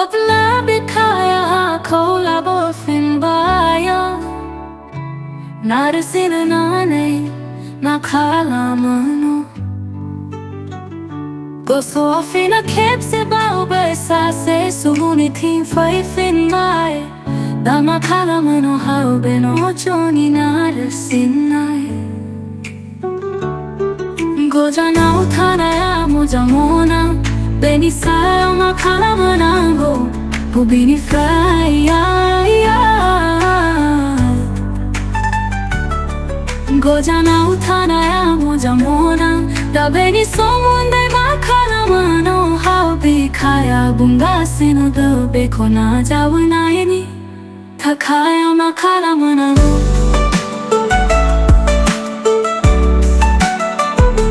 Opla bikaya kola bofin baya Narisina nane nakala mano Goso afina kepse baube sase suguni tin faifin mai Dama kala mano haube no choni narisinai Goja na utana ya moja mona Beni sayo makala manango Bubini fraya Goja na utana ya moja mona Da beni somunde makala mano Haubi kaya bunga sinu dube kona jawina yeni Takaya makala manango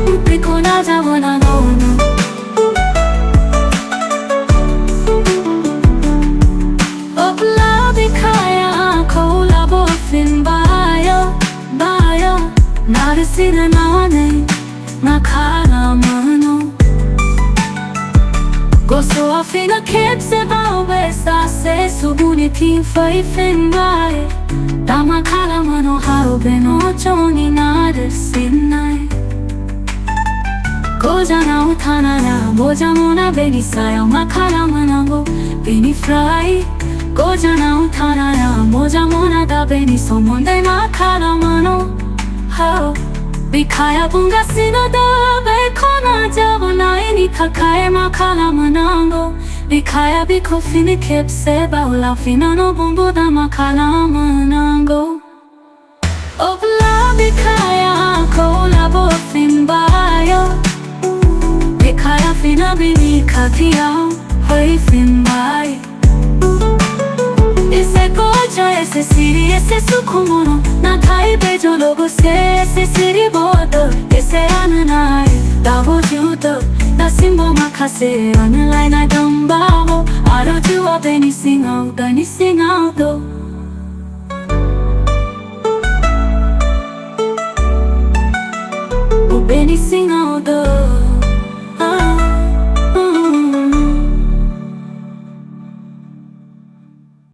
Dube kona jawina nono Narisina nane nakala mano Goso afina kepse baube sase suguni tin faifin bai Dama kala mano haube no choni narisinai Goja na utana ya moja mona beni sayo makala manango beni fry Goja na utana ya moja mona da beni somonde makala mano How Bikaya bunga sino dobe kona jawona ini kakae makala manango Bikaya biko fini kepse baula fina no bumbu da makala manango Opla bikaya kola bofin bayo Bikaya fina bini katia hoi fin bayo Ese goja, ese siri, ese sukumono Nakai bejo logo se, ese siri bodo Ese ananai, dabo judo Da simbo makase, ananai na dambabo Aro juwa beni singao, dani singao do Beni singao